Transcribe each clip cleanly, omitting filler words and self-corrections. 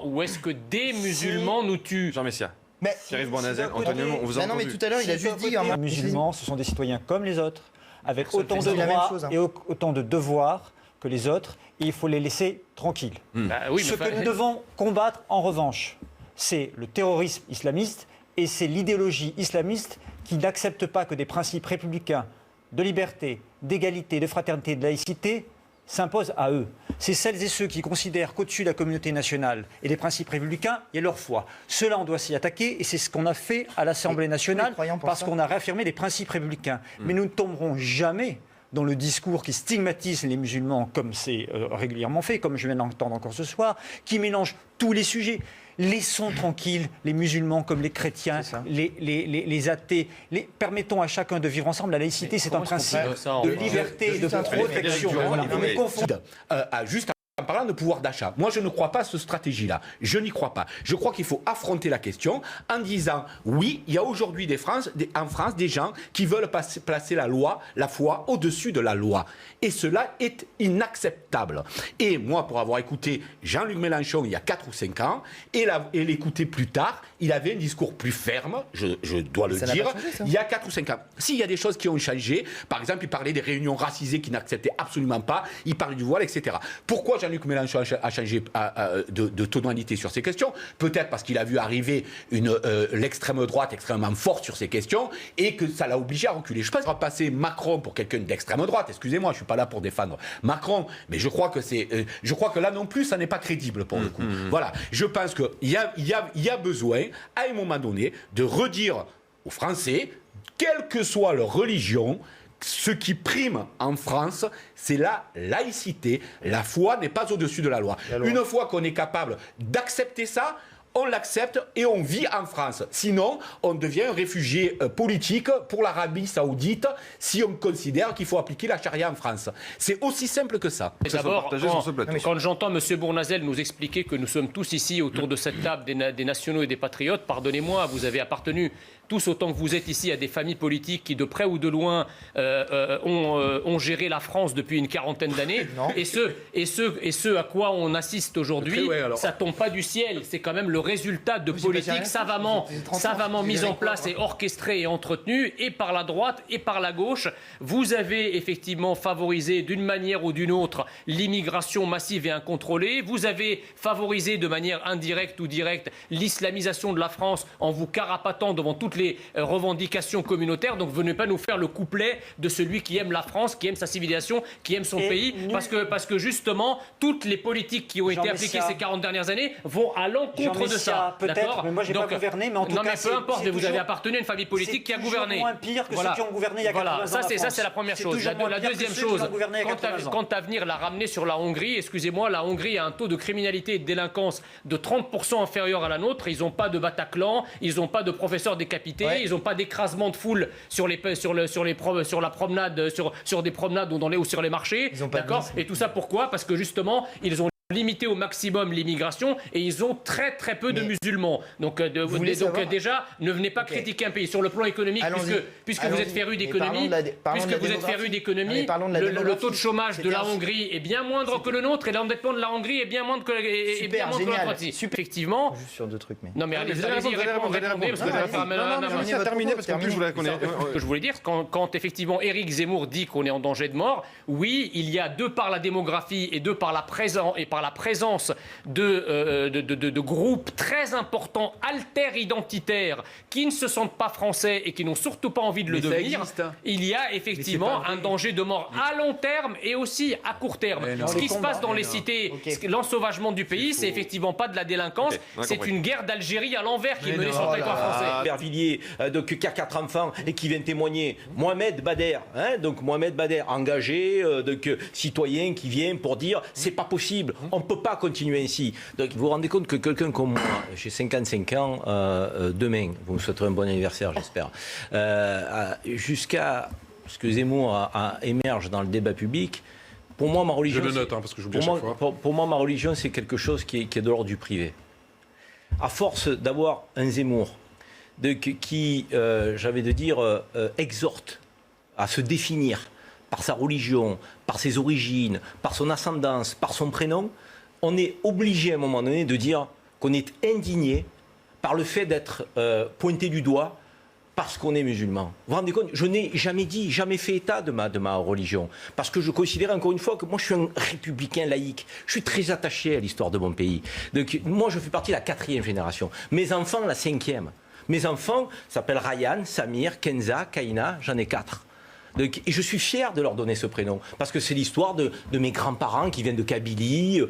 ou est-ce que des musulmans nous tuent? Jean Messia. Mais Pierre-Yves Bournazel, Antonio, on vous a non, mais entendu. tout à l'heure, il a juste dit... Les musulmans, ce sont des citoyens comme les autres, avec autant de droits et autant de devoirs que les autres, et il faut les laisser tranquilles. Bah oui, Ce que nous devons combattre, en revanche, c'est le terrorisme islamiste et c'est l'idéologie islamiste qui n'accepte pas que des principes républicains de liberté, d'égalité, de fraternité, de laïcité s'imposent à eux. C'est celles et ceux qui considèrent qu'au-dessus de la communauté nationale et des principes républicains, il y a leur foi. Cela, on doit s'y attaquer et c'est ce qu'on a fait à l'Assemblée nationale parce qu'on a réaffirmé les principes républicains. Mais nous ne tomberons jamais dans le discours qui stigmatise les musulmans, comme c'est régulièrement fait, comme je viens d'entendre encore ce soir, qui mélange tous les sujets. Laissons tranquilles les musulmans comme les chrétiens, les athées. Permettons à chacun de vivre ensemble. La laïcité, c'est un principe de liberté et de protection. Juste en parlant de pouvoir d'achat, moi je ne crois pas à cette stratégie-là. Je n'y crois pas. Je crois qu'il faut affronter la question en disant oui, il y a aujourd'hui en France des gens qui veulent placer la loi, la foi au-dessus de la loi. Et cela est inacceptable. Et moi, pour avoir écouté Jean-Luc Mélenchon il y a 4 ou 5 ans, et l'écouter plus tard, il avait un discours plus ferme, je dois le dire, il y a 4 ou 5 ans. S'il y a des choses qui ont changé, par exemple, il parlait des réunions racisées qu'il n'acceptait absolument pas, il parlait du voile, etc. Pourquoi Jean-Luc Mélenchon a changé de tonalité sur ces questions? Peut-être parce qu'il a vu arriver l'extrême droite extrêmement forte sur ces questions et que ça l'a obligé à reculer. Je pense qu'on va passer Macron pour quelqu'un d'extrême droite, excusez-moi, je ne suis pas là pour défendre Macron, mais je crois que là non plus, ça n'est pas crédible pour le coup. Voilà, je pense qu'il y a besoin, à un moment donné, de redire aux Français, quelle que soit leur religion, ce qui prime en France, c'est la laïcité. La foi n'est pas au-dessus de la loi. Une fois qu'on est capable d'accepter ça, on l'accepte et on vit en France. Sinon, on devient un réfugié politique pour l'Arabie Saoudite si on considère qu'il faut appliquer la charia en France. C'est aussi simple que ça. D'abord, quand j'entends M. Bournazel nous expliquer que nous sommes tous ici autour de cette table des nationaux et des patriotes, pardonnez-moi, vous avez appartenu tous autant que vous êtes ici à des familles politiques qui, de près ou de loin, ont géré la France depuis une quarantaine d'années. Et ce à quoi on assiste aujourd'hui, ça tombe pas du ciel. C'est quand même le résultat de politiques savamment mises en place et orchestrées et entretenues, et par la droite et par la gauche. Vous avez effectivement favorisé d'une manière ou d'une autre l'immigration massive et incontrôlée. Vous avez favorisé de manière indirecte ou directe l'islamisation de la France en vous carapatant devant toutes les revendications communautaires. Donc venez pas nous faire le couplet de celui qui aime la France, qui aime sa civilisation, qui aime son pays, parce que justement toutes les politiques qui ont été appliquées ces 40 dernières années vont à l'encontre de ça. Peut-être, mais moi j'ai pas gouverné, mais en tout cas... Non mais peu importe, mais vous avez appartenu à une famille politique qui a gouverné. C'est moins pire que ceux qui ont gouverné il y a 80 ans. Ça c'est la première chose. La deuxième chose, quand Avenir l'a ramené sur la Hongrie, excusez-moi, la Hongrie a un taux de criminalité et de délinquance de 30% inférieur à la nôtre. Ils n'ont pas de Bataclan, ils n'ont pas de professeurs décapités, ils n'ont pas d'écrasement de foule sur la promenade, sur des promenades ou sur les marchés. D'accord. Et tout ça pourquoi? Parce que justement, ils ont limiter au maximum l'immigration et ils ont très très peu de musulmans. Donc déjà, ne venez pas critiquer un pays sur le plan économique puisque vous êtes féru d'économie. Le taux de chômage de la Hongrie est bien moindre que le nôtre et l'endettement de la Hongrie est bien moindre que la nôtre. Effectivement. Juste sur 2 trucs, mais. Non mais allez-y, répondez parce que je vais faire terminer parce qu'en plus je vous la connais. Ce que je voulais dire, quand effectivement Éric Zemmour dit qu'on est en danger de mort, oui, il y a de par la démographie et de par la présence de groupes très importants, alter-identitaires, qui ne se sentent pas français et qui n'ont surtout pas envie de le devenir, il y a effectivement un danger de mort à long terme et aussi à court terme. Ce qui se passe dans les cités, l'ensauvagement du pays, c'est effectivement pas de la délinquance, c'est une guerre d'Algérie à l'envers qui est menée sur le territoire français. Bervilliers, qui a 4 enfants et qui vient témoigner. Mohamed Bader, engagé, citoyen qui vient pour dire c'est pas possible. On ne peut pas continuer ainsi. Donc vous vous rendez compte que quelqu'un comme moi, j'ai 55 ans, demain, vous me souhaiterez un bon anniversaire, j'espère, jusqu'à ce que Zemmour émerge dans le débat public, pour moi, ma religion... Je le note, parce que j'oublie à chaque fois. Pour moi, ma religion, c'est quelque chose qui est de l'ordre du privé. À force d'avoir un Zemmour qui, j'avais de dire, exhorte à se définir par sa religion, par ses origines, par son ascendance, par son prénom, on est obligé à un moment donné de dire qu'on est indigné par le fait d'être pointé du doigt parce qu'on est musulman. Vous vous rendez compte ? Je n'ai jamais fait état de ma religion. Parce que je considère encore une fois que moi je suis un républicain laïque. Je suis très attaché à l'histoire de mon pays. Donc moi je fais partie de la 4e génération. Mes enfants, la 5e. Mes enfants s'appellent Ryan, Samir, Kenza, Kaina, j'en ai 4. Donc, et je suis fier de leur donner ce prénom, parce que c'est l'histoire de mes grands-parents qui viennent de Kabylie,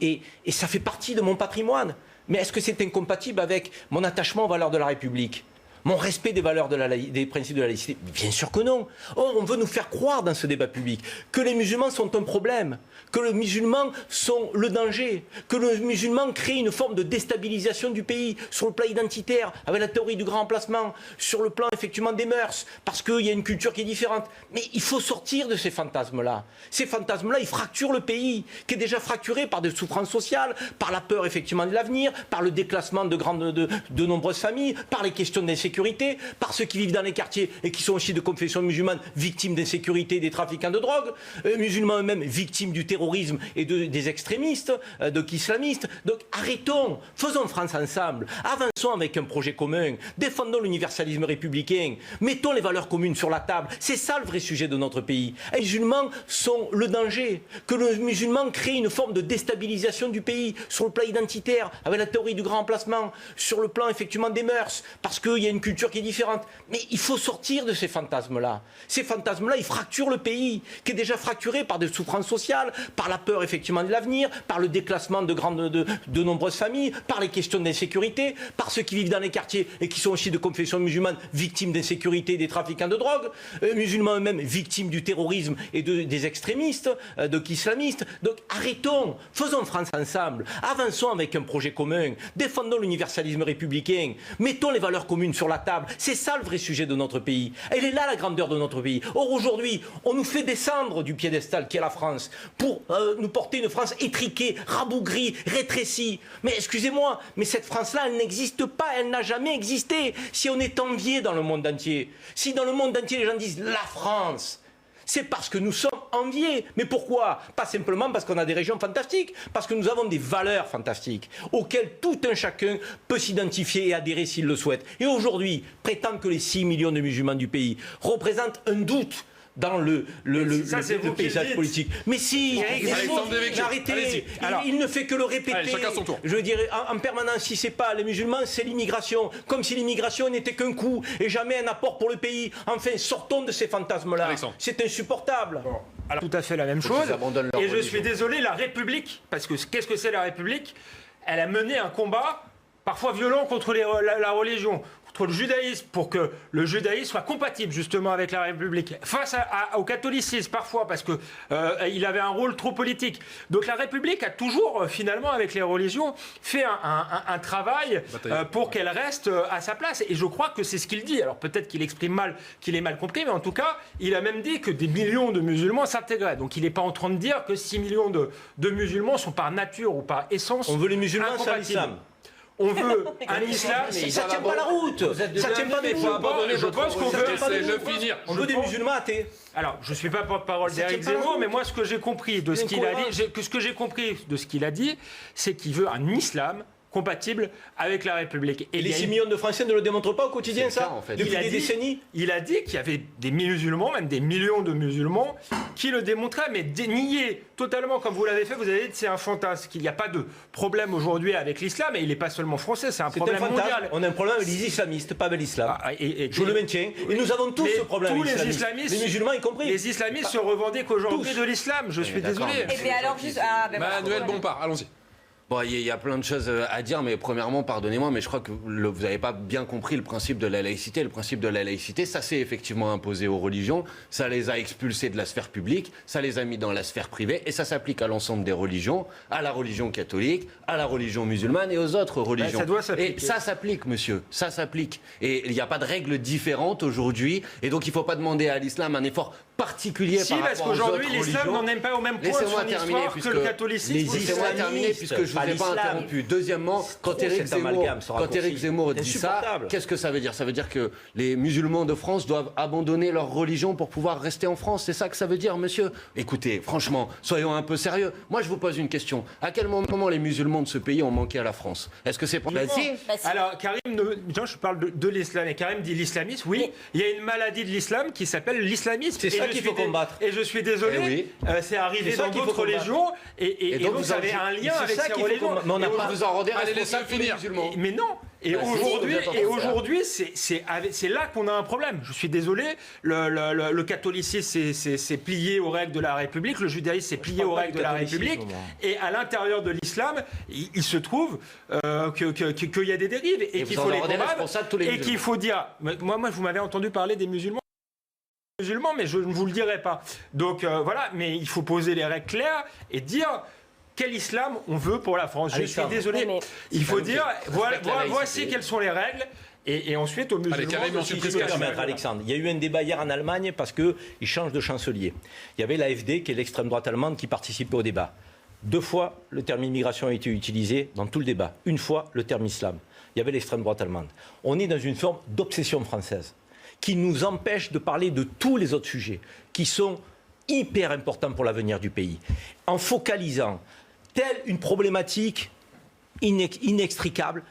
et ça fait partie de mon patrimoine. Mais est-ce que c'est incompatible avec mon attachement aux valeurs de la République ? Mon respect des valeurs des principes de la laïcité? Bien sûr que non. Or, on veut nous faire croire dans ce débat public que les musulmans sont un problème, que les musulmans sont le danger, que les musulmans créent une forme de déstabilisation du pays sur le plan identitaire, avec la théorie du grand emplacement, sur le plan effectivement des mœurs, parce qu'il y a une culture qui est différente. Mais il faut sortir de ces fantasmes-là. Ces fantasmes-là, ils fracturent le pays, qui est déjà fracturé par des souffrances sociales, par la peur effectivement de l'avenir, par le déclassement de nombreuses familles, par les questions d'insécurité, par ceux qui vivent dans les quartiers et qui sont aussi de confession musulmane, victimes d'insécurité, des trafiquants de drogue, musulmans eux-mêmes victimes du terrorisme et des extrémistes, islamistes. Donc arrêtons, faisons France ensemble, avançons avec un projet commun, défendons l'universalisme républicain, mettons les valeurs communes sur la table. C'est ça le vrai sujet de notre pays. Les musulmans sont le danger, que les musulmans créent une forme de déstabilisation du pays sur le plan identitaire, avec la théorie du grand emplacement, sur le plan effectivement des mœurs, parce qu'il y a une culture qui est différente. Mais il faut sortir de ces fantasmes-là. Ces fantasmes-là, ils fracturent le pays, qui est déjà fracturé par des souffrances sociales, par la peur effectivement de l'avenir, par le déclassement de nombreuses familles, par les questions d'insécurité, par ceux qui vivent dans les quartiers et qui sont aussi de confession musulmane, victimes d'insécurité, des trafiquants de drogue, musulmans eux-mêmes victimes du terrorisme et des extrémistes, islamistes. Donc arrêtons, faisons France ensemble, avançons avec un projet commun, défendons l'universalisme républicain, mettons les valeurs communes sur la table. C'est ça le vrai sujet de notre pays. Elle est là la grandeur de notre pays. Or aujourd'hui, on nous fait descendre du piédestal qui est la France pour nous porter une France étriquée, rabougrie, rétrécie. Mais excusez-moi, mais cette France-là, elle n'existe pas, elle n'a jamais existé. Si on est envié dans le monde entier, si dans le monde entier les gens disent la France, c'est parce que nous sommes enviés. Mais pourquoi ? Pas simplement parce qu'on a des régions fantastiques, parce que nous avons des valeurs fantastiques auxquelles tout un chacun peut s'identifier et adhérer s'il le souhaite. Et aujourd'hui, prétendre que les 6 millions de musulmans du pays représentent un doute dans le paysage politique. Mais si, arrêtez, il ne fait que le répéter. Allez, chacun son tour. Je veux dire, en permanence, si c'est pas les musulmans, c'est l'immigration. Comme si l'immigration n'était qu'un coût et jamais un apport pour le pays. Enfin, sortons de ces fantasmes-là. Alexandre. C'est insupportable. Bon, alors, tout à fait la même chose. Et je suis désolé, la République, parce que qu'est-ce que c'est la République ? Elle a mené un combat parfois violent contre la religion, contre le judaïsme, pour que le judaïsme soit compatible justement avec la République, face au catholicisme parfois, parce que il avait un rôle trop politique. Donc la République a toujours, finalement, avec les religions, fait un travail pour qu'elle reste à sa place. Et je crois que c'est ce qu'il dit. Alors peut-être qu'il exprime mal, qu'il est mal compris, mais en tout cas, il a même dit que des millions de musulmans s'intégraient. Donc il n'est pas en train de dire que 6 millions de musulmans sont par nature ou par essence on veut les musulmans sans l'islam. On veut un islam, mais ça ne tient pas la route. Ça ne tient pas des je pense qu'on veut. On veut des musulmans athées. Alors, je ne suis pas porte-parole d'Éric Zemmour, mais moi, ce que j'ai compris de ce qu'il a dit, c'est qu'il veut un islam compatible avec la République. Et les 6 millions de Français ne le démontrent pas au quotidien, ça, en fait. Depuis des décennies. Il a dit qu'il y avait des musulmans, même des millions de musulmans, qui le démontraient, mais nier totalement, comme vous l'avez fait, vous avez dit que c'est un fantasme, qu'il n'y a pas de problème aujourd'hui avec l'islam, et il n'est pas seulement français, c'est un problème mondial. On a un problème avec les islamistes, pas avec l'islam. Je le maintiens. Et nous avons tous ce problème avec les islamistes, les musulmans y compris. Les islamistes se revendiquent aujourd'hui de l'islam, je suis désolé. Et bien alors juste... Manuel Bompard, allons-y. Bon, il y a plein de choses à dire, mais premièrement, pardonnez-moi, mais je crois que vous n'avez pas bien compris le principe de la laïcité. Le principe de la laïcité, ça s'est effectivement imposé aux religions, ça les a expulsés de la sphère publique, ça les a mis dans la sphère privée, et ça s'applique à l'ensemble des religions, à la religion catholique, à la religion musulmane et aux autres religions. Ça doit s'appliquer. Et ça s'applique, monsieur, ça s'applique. Et il n'y a pas de règles différentes aujourd'hui, et donc il ne faut pas demander à l'islam un effort particulier Si, par parce rapport aux autres qu'aujourd'hui, l'islam religions. n'en est pas au même point de Laissez-moi son terminer, histoire que le catholicisme. Laissez-moi terminer, puisque je ne vous ai pas interrompu. Deuxièmement, quand Éric Zemmour dit ça, qu'est-ce que ça veut dire? Ça veut dire que les musulmans de France doivent abandonner leur religion pour pouvoir rester en France. C'est ça que ça veut dire, monsieur? Écoutez, franchement, soyons un peu sérieux. Moi, je vous pose une question. À quel moment les musulmans de ce pays ont manqué à la France? Est-ce que c'est pour... Alors, Karim, je parle de l'islam, et Karim dit l'islamisme. Oui, il y a une maladie de l'islam qui s'appelle l'islamisme. C'est ça qu'il faut combattre. Et je suis désolé, c'est arrivé dans d'autres religions, et donc vous avez un lien avec ces religions. Mais on n'a pas... Vous en rendez responsable tous les musulmans. Mais non. Et aujourd'hui, c'est là qu'on a un problème. Je suis désolé, le catholicisme s'est plié aux règles de la République, le judaïsme s'est plié aux règles de la République, et à l'intérieur de l'islam, il se trouve qu'il y a des dérives et qu'il faut les combattre et qu'il faut dire. Moi, vous m'avez entendu parler des musulmans, mais je ne vous le dirai pas. Donc voilà, mais il faut poser les règles claires et dire quel islam on veut pour la France. Je suis désolé. Il faut dire, voici quelles sont les règles. Et ensuite, aux musulmans... Si je peux permettre, Alexandre, il y a eu un débat hier en Allemagne parce qu'ils changent de chancelier. Il y avait l'AfD, qui est l'extrême droite allemande, qui participait au débat. 2 fois, le terme immigration a été utilisé dans tout le débat. 1 fois, le terme islam. Il y avait l'extrême droite allemande. On est dans une forme d'obsession française qui nous empêche de parler de tous les autres sujets qui sont hyper importants pour l'avenir du pays. En focalisant telle une problématique inextricable,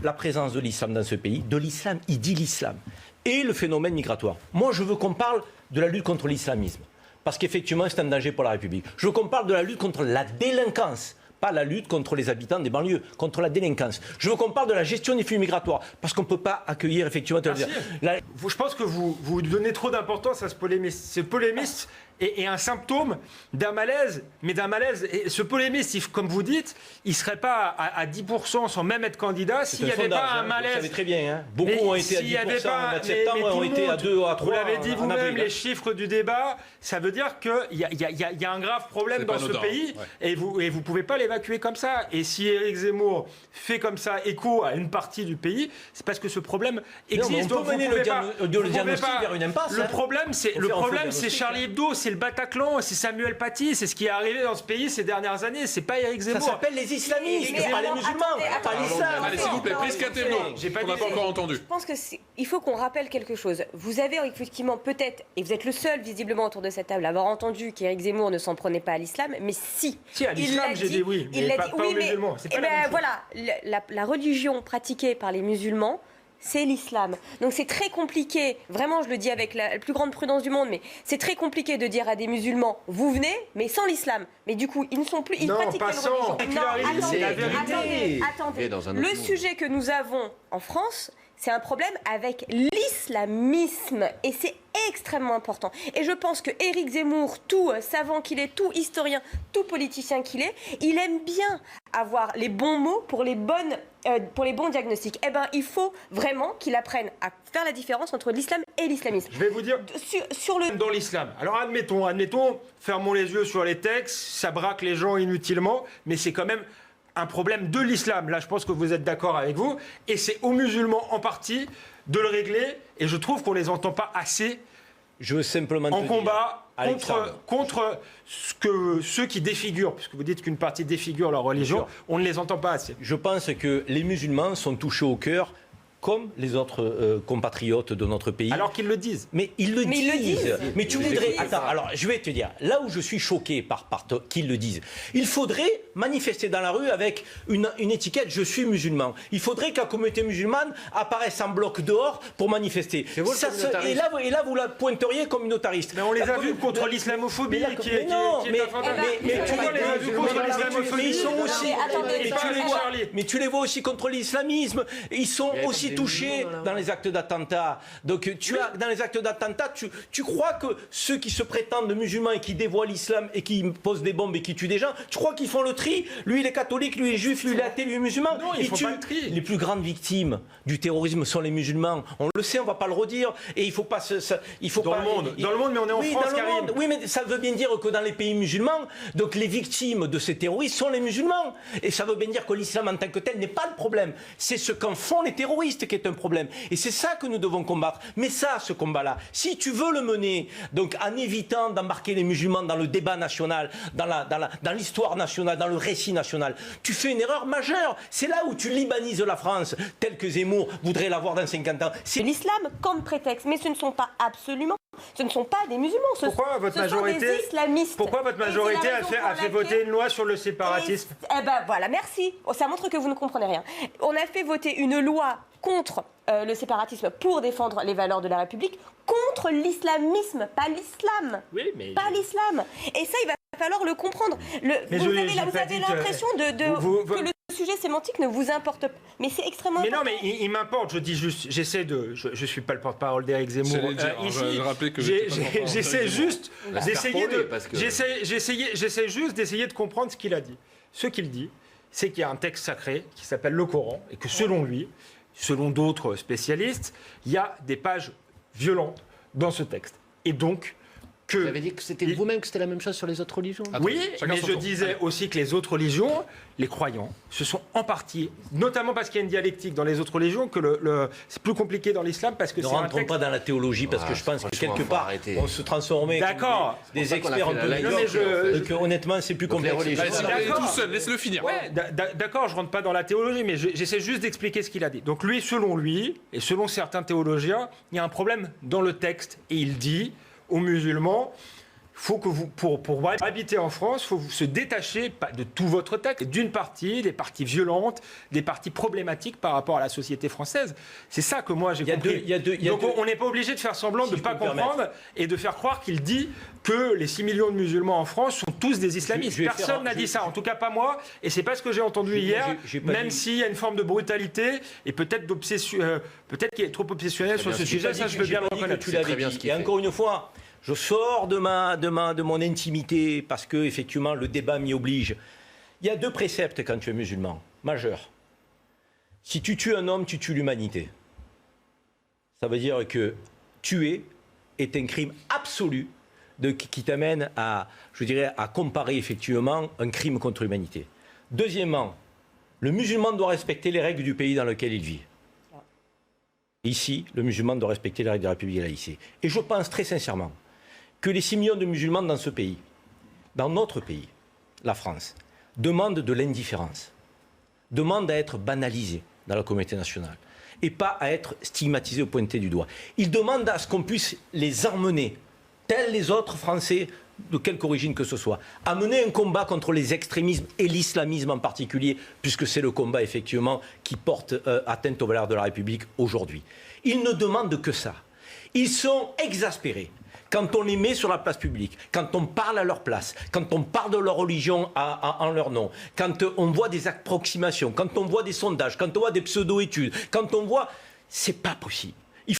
la présence de l'islam dans ce pays, de l'islam, il dit l'islam, et le phénomène migratoire. Moi, je veux qu'on parle de la lutte contre l'islamisme, parce qu'effectivement, c'est un danger pour la République. Je veux qu'on parle de la lutte contre la délinquance, pas la lutte contre les habitants des banlieues, contre la délinquance. Je veux qu'on parle de la gestion des flux migratoires, parce qu'on ne peut pas accueillir effectivement... Je pense que vous donnez trop d'importance à ce polémiste est un symptôme d'un malaise, mais d'un malaise. Et ce polémiste, comme vous dites, il ne serait pas à 10% sans même être candidat s'il n'y avait pas un malaise. Vous savez très bien, hein. Beaucoup ont été à 10%, en mois de septembre ont été à 2 ou à 3. Vous l'avez dit vous-même, les chiffres du débat, ça veut dire qu'il y a un grave problème dans ce pays, et vous ne pouvez pas l'évacuer comme ça. Et si Éric Zemmour fait comme ça écho à une partie du pays, c'est parce que ce problème existe. Non, on peut mener le diagnostic vers une impasse. Le problème, c'est Charlie Hebdo, c'est le Bataclan, c'est Samuel Paty, c'est ce qui est arrivé dans ce pays ces dernières années. C'est pas Éric Zemmour. Ça s'appelle les islamistes, pas les musulmans, pas l'islam. Allez, s'il vous plaît, on n'a pas encore entendu. Je pense qu'il faut qu'on rappelle quelque chose. Vous avez effectivement peut-être, et vous êtes le seul visiblement autour de cette table, à avoir entendu qu'Éric Zemmour ne s'en prenait pas à l'islam, mais si. Si, à l'islam, j'ai dit oui, mais pas aux musulmans. C'est pas la même chose. Voilà, la religion pratiquée par les musulmans, c'est l'islam. Donc c'est très compliqué, vraiment je le dis avec la plus grande prudence du monde, mais c'est très compliqué de dire à des musulmans, vous venez, mais sans l'islam. Mais du coup, ils ne sont plus, ils pratiquent pas sans. Attendez. Le sujet que nous avons en France, c'est un problème avec l'islamisme. Et c'est extrêmement important. Et je pense que Éric Zemmour, tout savant qu'il est, tout historien, tout politicien qu'il est, il aime bien avoir les bons mots pour les bons diagnostics. Eh bien, il faut vraiment qu'il apprenne à faire la différence entre l'islam et l'islamisme. Je vais vous dire, dans l'islam. Alors admettons, fermons les yeux sur les textes, ça braque les gens inutilement, mais c'est quand même un problème de l'islam. Là, je pense que vous êtes d'accord avec vous. Et c'est aux musulmans en partie de le régler. Et je trouve qu'on ne les entend pas assez je veux simplement en combat contre ceux qui défigurent, puisque vous dites qu'une partie défigure leur religion. On ne les entend pas assez. Je pense que les musulmans sont touchés au cœur comme les autres compatriotes de notre pays. Alors qu'ils le disent. Mais ils le disent. Mais tu voudrais... Attends, alors je vais te dire, là où je suis choqué par qu'ils le disent, il faudrait manifester dans la rue avec une étiquette « Je suis musulman ». Il faudrait que la communauté musulmane apparaisse en bloc dehors pour manifester. Et là, vous la pointeriez communautariste. Mais on les a vus contre l'islamophobie Mais tu les vois aussi contre l'islamisme. Ils sont aussi touchés dans les actes d'attentat. Donc dans les actes d'attentat, tu crois que ceux qui se prétendent musulmans et qui dévoient l'islam et qui posent des bombes et qui tuent des gens, tu crois qu'ils font le tri? Lui il est catholique, lui il est juif, lui il est athée, lui il est musulman. Non, ils font pas le tri. Les plus grandes victimes du terrorisme sont les musulmans. On le sait, on va pas le redire. Et il faut pas dans le monde, mais on est en France, Karim. Oui, mais ça veut bien dire que dans les pays musulmans, donc les victimes de ces terroristes sont les musulmans. Et ça veut bien dire que l'islam en tant que tel n'est pas le problème. C'est ce qu'en font les terroristes. islamiste qui est un problème. Et c'est ça que nous devons combattre. Mais ça, ce combat-là, si tu veux le mener, donc en évitant d'embarquer les musulmans dans le débat national, dans l'histoire nationale, dans le récit national, tu fais une erreur majeure. C'est là où tu libanises la France, tel que Zemmour voudrait l'avoir dans 50 ans. C'est l'islam comme prétexte, mais ce ne sont pas absolument. Ce ne sont pas des musulmans, ce sont des islamistes. Pourquoi votre majorité a fait voter une loi sur le séparatisme? Eh ben voilà, merci. Ça montre que vous ne comprenez rien. On a fait voter une loi contre le séparatisme pour défendre les valeurs de la République, contre l'islamisme, pas l'islam. Oui, mais... Pas l'islam. Et ça, il va falloir le comprendre. Vous avez l'impression que le sujet sémantique ne vous importe pas. Mais c'est extrêmement important. Mais non, mais il m'importe. Je dis juste, je suis pas le porte-parole d'Éric Zemmour ici. J'essaie juste d'essayer de comprendre ce qu'il a dit. Ce qu'il dit, c'est qu'il y a un texte sacré qui s'appelle le Coran et que selon lui, selon d'autres spécialistes, il y a des pages violentes dans ce texte. Et donc, vous avez dit que c'était vous-même que c'était la même chose sur les autres religions? Oui, mais je disais aussi que les autres religions, les croyants, se sont en partie, notamment parce qu'il y a une dialectique dans les autres religions, que c'est plus compliqué dans l'islam parce que ne rentrons pas dans la théologie parce que je pense que quelque part on se transformait comme des experts en théologie. Honnêtement, c'est plus complexe. Tout seul, laisse-le finir. Ouais, d'accord, je rentre pas dans la théologie, mais j'essaie juste d'expliquer ce qu'il a dit. Donc lui, selon lui, et selon certains théologiens, il y a un problème dans le texte et il dit aux musulmans, faut que vous, pour habiter en France, il faut se détacher de tout votre texte, d'une partie, des parties violentes, des parties problématiques par rapport à la société française. C'est ça que moi j'ai compris. Donc on n'est pas obligé de faire semblant de ne pas comprendre et de faire croire qu'il dit que les 6 millions de musulmans en France sont tous des islamistes. Personne n'a dit ça, en tout cas pas moi, et c'est pas ce que j'ai entendu hier, même s'il y a une forme de brutalité et peut-être d'obsession, peut-être qu'il est trop obsessionnel sur ce sujet, ça je veux bien le reconnaître. Tu l'avais dit. Et encore une fois, je sors de mon intimité parce que effectivement le débat m'y oblige. Il y a 2 préceptes quand tu es musulman, majeurs. Si tu tues un homme, tu tues l'humanité. Ça veut dire que tuer est un crime absolu qui t'amène à comparer effectivement un crime contre l'humanité. Deuxièmement, le musulman doit respecter les règles du pays dans lequel il vit. Ici, le musulman doit respecter les règles de la République laïque. Et je pense très sincèrement que les 6 millions de musulmans dans ce pays, dans notre pays, la France, demandent de l'indifférence, demandent à être banalisés dans la communauté nationale et pas à être stigmatisés ou pointés du doigt. Ils demandent à ce qu'on puisse les emmener, tels les autres Français, de quelque origine que ce soit, à mener un combat contre les extrémismes et l'islamisme en particulier, puisque c'est le combat effectivement qui porte atteinte aux valeurs de la République aujourd'hui. Ils ne demandent que ça. Ils sont exaspérés quand on les met sur la place publique, quand on parle à leur place, quand on parle de leur religion en leur nom, quand on voit des approximations, quand on voit des sondages, quand on voit des pseudo-études, quand on voit... C'est pas possible.